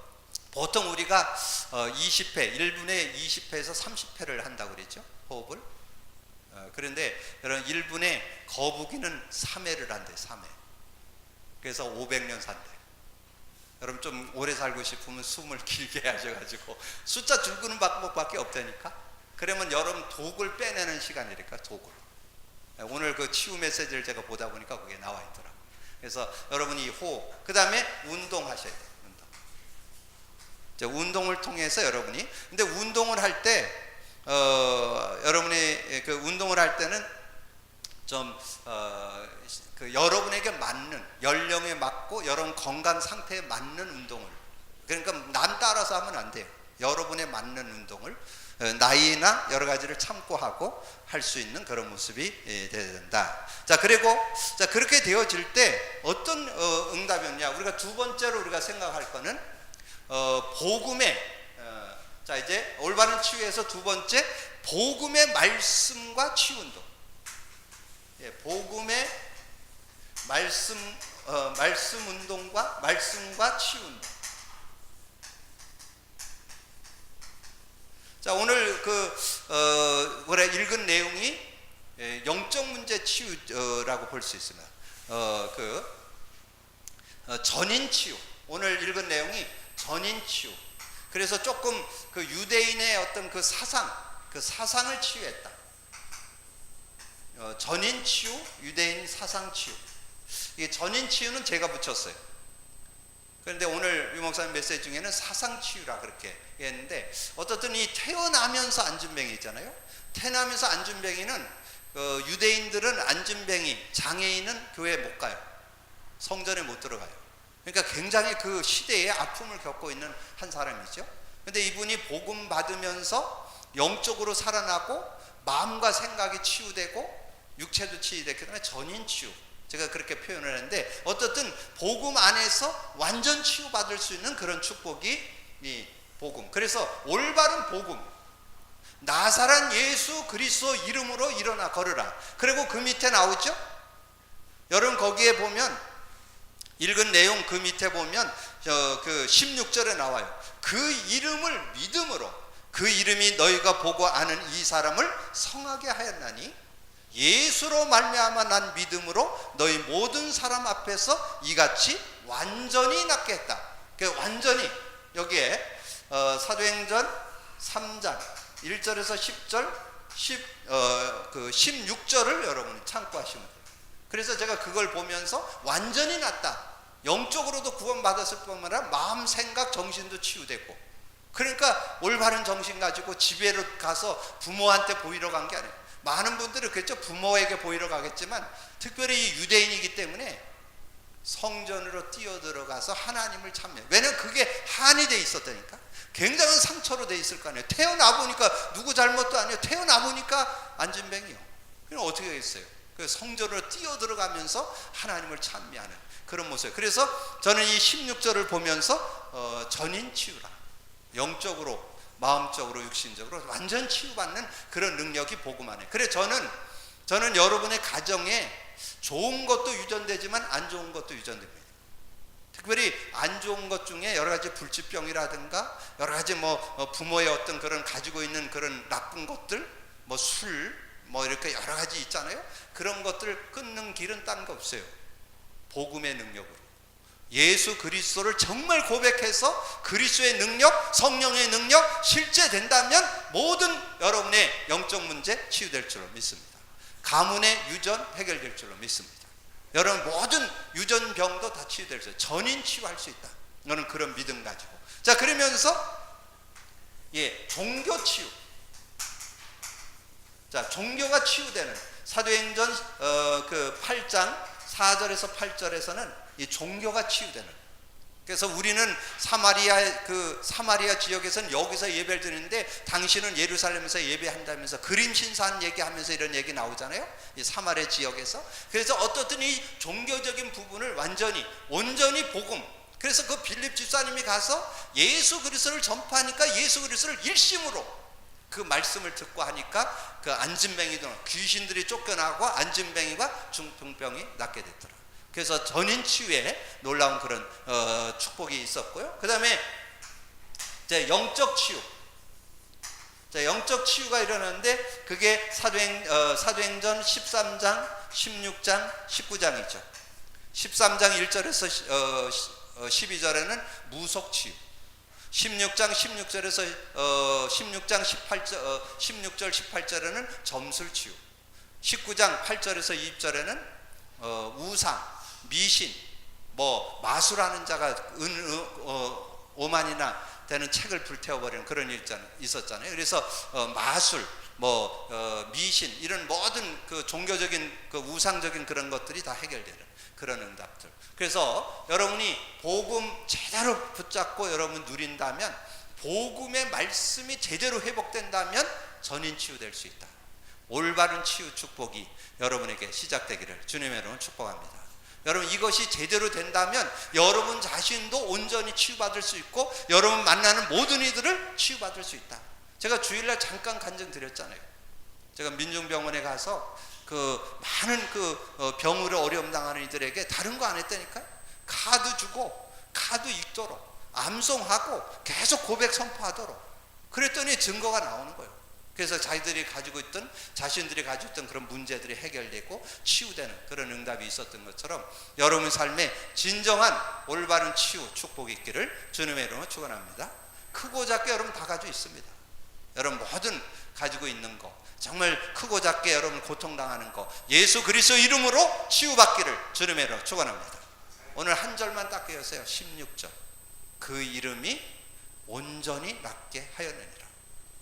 보통 우리가 20회, 1분에 20회에서 30회를 한다고 그랬죠, 호흡을. 그런데 여러분 1분에 거북이는 3회를 한대요. 3회. 그래서 500년 산대. 여러분 좀 오래 살고 싶으면 숨을 길게 하셔가지고 숫자 줄이는 방법밖에 없다니까. 그러면 여러분 독을 빼내는 시간이니까. 독을. 오늘 그 치유 메시지를 제가 보다 보니까 그게 나와 있더라고요. 그래서 여러분이 호흡, 그 다음에 운동하셔야 돼요. 운동을 통해서 여러분이, 근데 운동을 할 때 여러분이 그 운동을 할 때는 좀 그 여러분에게 맞는, 연령에 맞고 여러분 건강 상태에 맞는 운동을, 그러니까 남 따라서 하면 안 돼요. 여러분에 맞는 운동을 나이나 여러 가지를 참고하고 할 수 있는 그런 모습이 되어야 된다. 자, 그리고 자, 그렇게 되어질 때 어떤 응답이었냐? 우리가 두 번째로 우리가 생각할 거는 복음의 자, 이제 올바른 치유에서 두 번째, 복음의 말씀과 치유 운동. 예, 복음의 말씀 운동과 말씀과 치유 운동. 자, 오늘 올해 읽은 내용이 영적 문제 치유라고 볼 수 있습니다. 전인 치유. 오늘 읽은 내용이 전인 치유. 그래서 조금 그 유대인의 어떤 그 사상을 치유했다. 전인 치유, 유대인 사상 치유. 이 전인 치유는 제가 붙였어요. 그런데 오늘 유 목사님 메시지 중에는 사상 치유라 그렇게 했는데, 어떻든 이 태어나면서 안진뱅이 있잖아요. 태어나면서 안진뱅이는 유대인들은 안진뱅이, 장애인은 교회에 못 가요. 성전에 못 들어가요. 그러니까 굉장히 그 시대에 아픔을 겪고 있는 한 사람이죠. 근데 이분이 복음 받으면서 영적으로 살아나고 마음과 생각이 치유되고 육체도 치유되기 때문에 전인 치유, 제가 그렇게 표현을 했는데, 어떻든 복음 안에서 완전 치유받을 수 있는 그런 축복이 이 복음. 그래서 올바른 복음, 나사렛 예수 그리스도 이름으로 일어나 걸으라. 그리고 그 밑에 나오죠. 여러분 거기에 보면, 읽은 내용 그 밑에 보면 그 16절에 나와요. 그 이름을 믿음으로, 그 이름이 너희가 보고 아는 이 사람을 성하게 하였나니 예수로 말미암아 난 믿음으로 너희 모든 사람 앞에서 이같이 완전히 낫게 했다. 그 완전히 여기에 사도행전 3장 1절에서 10절 16절을 여러분이 참고하시면 돼요. 그래서 제가 그걸 보면서 완전히 낫다. 영적으로도 구원받았을 뿐만 아니라 마음, 생각, 정신도 치유되고, 그러니까 올바른 정신 가지고 집에로 가서 부모한테 보이러 간 게 아니에요. 많은 분들은 그랬죠. 부모에게 보이러 가겠지만 특별히 이 유대인이기 때문에 성전으로 뛰어들어가서 하나님을 찬미해요. 왜냐면 그게 한이 돼 있었다니까. 굉장한 상처로 돼 있을 거 아니에요. 태어나 보니까 누구 잘못도 아니에요. 태어나 보니까 안진뱅이요. 그럼 어떻게 하겠어요? 그 성전으로 뛰어들어가면서 하나님을 찬미하는 그런 모습이에요. 그래서 저는 이 16절을 보면서 전인 치유라, 영적으로, 마음적으로, 육신적으로 완전 치유받는 그런 능력이 복음 안에. 그래 저는 여러분의 가정에 좋은 것도 유전되지만 안 좋은 것도 유전됩니다. 특별히 안 좋은 것 중에 여러 가지 불치병이라든가 여러 가지 부모의 어떤 그런 가지고 있는 그런 나쁜 것들, 술, 이렇게 여러 가지 있잖아요. 그런 것들 끊는 길은 딴 거 없어요. 복음의 능력으로 예수 그리스도를 정말 고백해서 그리스도의 능력, 성령의 능력 실제된다면 모든 여러분의 영적 문제 치유될 줄로 믿습니다. 가문의 유전 해결될 줄로 믿습니다. 여러분 모든 유전병도 다 치유될 수 있어요. 전인 치유할 수 있다. 저는 그런 믿음 가지고. 자, 그러면서 종교 치유. 자, 종교가 치유되는 사도행전 8장 4절에서 8절에서는 이 종교가 치유되는. 그래서 우리는 사마리아 지역에서는 여기서 예배를 드리는데 당신은 예루살렘에서 예배한다면서 그림 신사한 얘기하면서 이런 얘기 나오잖아요. 이 사마리아 지역에서. 그래서 어떻든 이 종교적인 부분을 온전히 복음. 그래서 그 빌립 집사님이 가서 예수 그리스도를 전파하니까 예수 그리스도를 일심으로, 그 말씀을 듣고 하니까 그 안진뱅이도 귀신들이 쫓겨나고 안진뱅이가 중풍병이 낫게 됐더라. 그래서 전인 치유에 놀라운 그런 축복이 있었고요. 그 다음에 이제 영적 치유. 자, 영적 치유가 일어나는데 그게 사도행전 13장, 16장, 19장이죠. 13장 1절에서 12절에는 무속 치유. 16장 16절에서 16장 16절 18절에는 점술 치유. 19장 8절에서 20절에는 우상, 미신, 뭐 마술하는 자가 오만이나 되는 책을 불태워버리는 그런 일 있었잖아요. 그래서 마술, 미신 이런 모든 그 종교적인 그 우상적인 그런 것들이 다 해결되는 그런 응답들. 그래서 여러분이 복음 제대로 붙잡고 여러분 누린다면, 복음의 말씀이 제대로 회복된다면 전인 치유될 수 있다. 올바른 치유 축복이 여러분에게 시작되기를 주님의 이름으로 축복합니다. 여러분, 이것이 제대로 된다면 여러분 자신도 온전히 치유받을 수 있고 여러분 만나는 모든 이들을 치유받을 수 있다. 제가 주일날 잠깐 간증 드렸잖아요. 제가 민중병원에 가서 그 많은 그 병으로 어려움 당하는 이들에게 다른 거 안 했다니까요. 카드 주고 카드 읽도록 암송하고 계속 고백 선포하도록 그랬더니 증거가 나오는 거예요. 그래서 자신들이 가지고 있던 그런 문제들이 해결되고 치유되는 그런 응답이 있었던 것처럼 여러분 삶에 진정한 올바른 치유 축복이 있기를 주님의 이름으로 축원합니다. 크고 작게 여러분 다 가지고 있습니다. 여러분 모든 가지고 있는 거, 정말 크고 작게 여러분 고통당하는 거 예수 그리스도 이름으로 치유받기를 주님의 이름으로 축원합니다. 오늘 한 절만 딱 깨우세요. 16절. 그 이름이 온전히 낫게 하였느니라.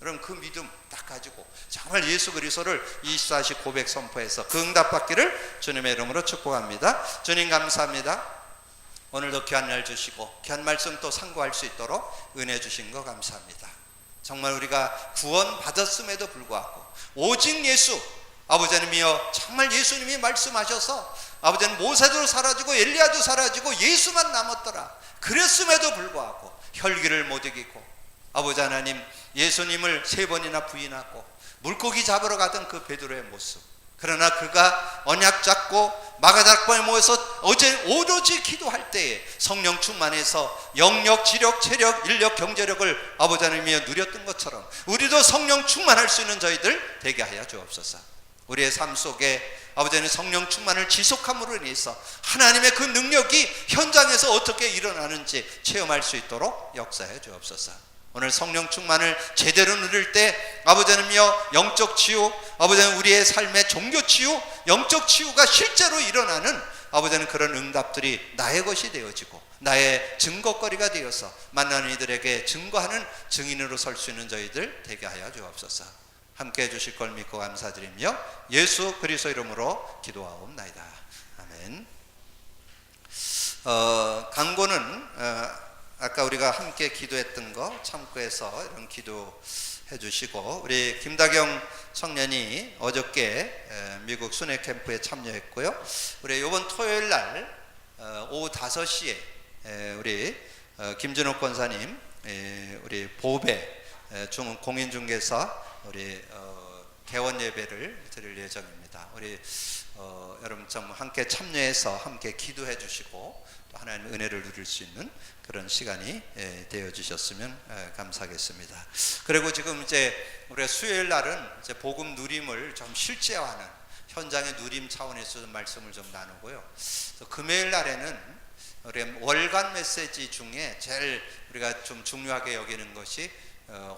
여러분 그 믿음 딱 가지고 정말 예수 그리스도를 24시 고백 선포해서 그 응답 받기를 주님의 이름으로 축복합니다. 주님 감사합니다. 오늘도 귀한 날 주시고 귀한 말씀 또 상고할 수 있도록 은혜 주신 거 감사합니다. 정말 우리가 구원 받았음에도 불구하고 오직 예수, 아버지 하나님이여, 정말 예수님이 말씀하셔서 아버지 하나님 모세도 사라지고 엘리야도 사라지고 예수만 남았더라. 그랬음에도 불구하고 혈기를 못 이기고 아버지 하나님 예수님을 3번이나 부인하고 물고기 잡으러 가던 그 베드로의 모습, 그러나 그가 언약 잡고 마가다락방에 모여서 어제 오로지 기도할 때에 성령 충만해서 영력, 지력, 체력, 인력, 경제력을 아버지 하나님이 누렸던 것처럼 우리도 성령 충만할 수 있는 저희들 되게 하여 주옵소서. 우리의 삶 속에 아버지 하나님 성령 충만을 지속함으로 인해서 하나님의 그 능력이 현장에서 어떻게 일어나는지 체험할 수 있도록 역사해 주옵소서. 오늘 성령 충만을 제대로 누릴 때 아버지 하나님이여, 영적 치유, 아버지 하나님 우리의 삶의 종교 치유, 영적 치유가 실제로 일어나는 아버지 하나님 그런 응답들이 나의 것이 되어지고 나의 증거거리가 되어서 만나는 이들에게 증거하는 증인으로 설 수 있는 저희들 되게 하여 주옵소서. 함께 해주실 걸 믿고 감사드리며 예수 그리스도 이름으로 기도하옵나이다. 아멘. 강고는 아까 우리가 함께 기도했던 거 참고해서 이런 기도해 주시고, 우리 김다경 청년이 어저께 미국 순회 캠프에 참여했고요. 우리 이번 토요일 날 오후 5시에 우리 김준호 권사님 우리 보배 공인중개사 우리 개원 예배를 드릴 예정입니다. 우리 여러분 좀 함께 참여해서 함께 기도해 주시고 또 하나님의 은혜를 누릴 수 있는 그런 시간이 되어 주셨으면 감사하겠습니다. 그리고 지금 이제 우리 수요일 날은 이제 복음 누림을 좀 실제화하는 현장의 누림 차원에서 말씀을 좀 나누고요. 금요일 날에는 우리 월간 메시지 중에 제일 우리가 좀 중요하게 여기는 것이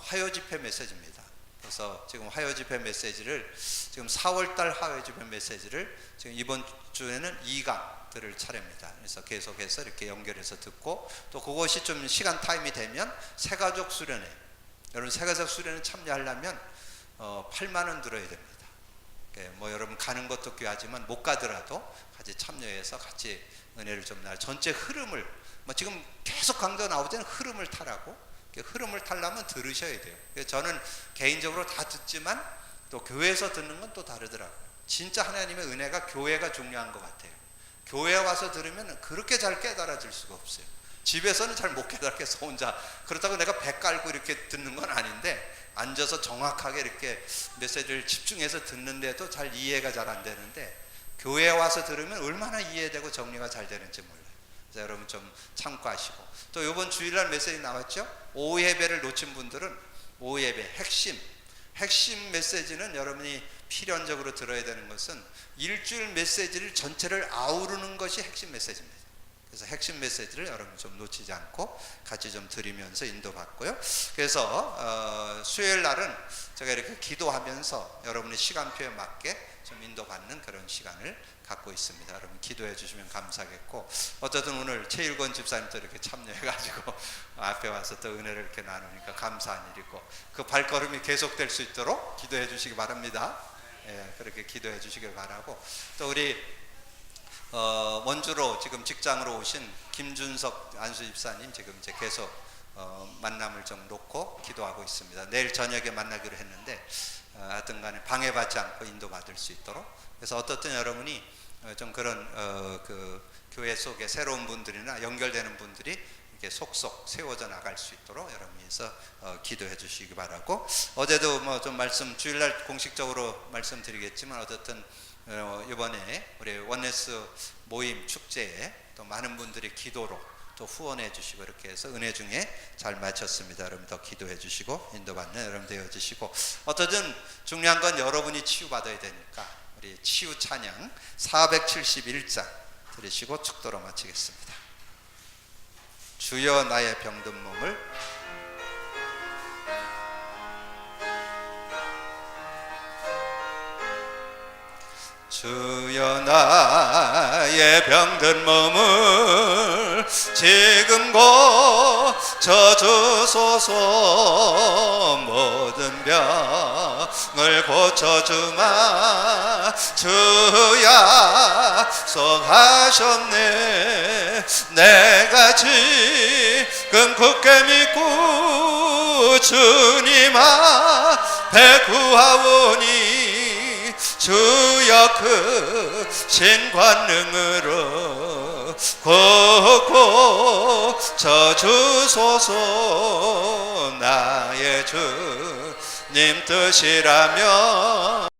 화요 집회 메시지입니다. 그래서 지금 화요 집회 메시지를 지금 4월달 화요 집회 메시지를 지금 이번 주에는 2강들을 차례입니다. 그래서 계속해서 이렇게 연결해서 듣고, 또 그것이 좀 시간 타임이 되면 새가족 수련회, 여러분 새가족 수련회 참여하려면 8만 원 들어야 됩니다. 뭐 여러분 가는 것도 귀하지만 못 가더라도 같이 참여해서 같이 은혜를 좀 나, 전체 흐름을 뭐 지금 계속 강조 나오잖아요. 흐름을 타라고. 흐름을 타려면 들으셔야 돼요. 저는 개인적으로 다 듣지만 또 교회에서 듣는 건 또 다르더라고요. 진짜 하나님의 은혜가 교회가 중요한 것 같아요. 교회에 와서 들으면 그렇게 잘 깨달아질 수가 없어요. 집에서는 잘 못 깨닫겠어 혼자. 그렇다고 내가 배 깔고 이렇게 듣는 건 아닌데 앉아서 정확하게 이렇게 메시지를 집중해서 듣는데도 잘 이해가 잘 안 되는데 교회에 와서 들으면 얼마나 이해되고 정리가 잘 되는지 몰라요. 그래서 여러분 좀 참고하시고, 또 이번 주일날 메시지 나왔죠? 오후 예배를 놓친 분들은 오후 예배 핵심 메시지는 여러분이 필연적으로 들어야 되는 것은 일주일 메시지를 전체를 아우르는 것이 핵심 메시지입니다. 그래서 핵심 메시지를 여러분 좀 놓치지 않고 같이 좀 드리면서 인도받고요. 그래서 수요일 날은 제가 이렇게 기도하면서 여러분의 시간표에 맞게 좀 인도받는 그런 시간을 갖고 있습니다. 여러분 기도해 주시면 감사하겠고, 어쨌든 오늘 최일권 집사님도 이렇게 참여해가지고 앞에 와서 또 은혜를 이렇게 나누니까 감사한 일이고, 그 발걸음이 계속될 수 있도록 기도해 주시기 바랍니다. 예, 그렇게 기도해 주시길 바라고, 또 우리 원주로 지금 직장으로 오신 김준석 안수 집사님 지금 이제 계속 만남을 좀 놓고 기도하고 있습니다. 내일 저녁에 만나기로 했는데 하여튼 간에 방해받지 않고 인도받을 수 있도록, 그래서 어떻든 여러분이 좀 그런 그 교회 속에 새로운 분들이나 연결되는 분들이 이렇게 속속 세워져 나갈 수 있도록 여러분께서 기도해 주시기 바라고, 어제도 뭐 좀 말씀 주일날 공식적으로 말씀드리겠지만 어쨌든 이번에 우리 원네스 모임 축제에 또 많은 분들이 기도로 또 후원해 주시고 이렇게 해서 은혜 중에 잘 마쳤습니다. 여러분 더 기도해 주시고 인도받는 여러분 되어 주시고, 어쨌든 중요한 건 여러분이 치유받아야 되니까 우리 치유 찬양 471장 들으시고 축도로 마치겠습니다. 주여 나의 병든 몸을 주여 나의 병든 몸을 지금 고쳐주소서. 모든 병을 고쳐주마 주 약속하셨네. 내가 지금 굳게 믿고 주님 앞에 구하오니 주여 그 신관능으로 고쳐주소서. 나의 주님 뜻이라면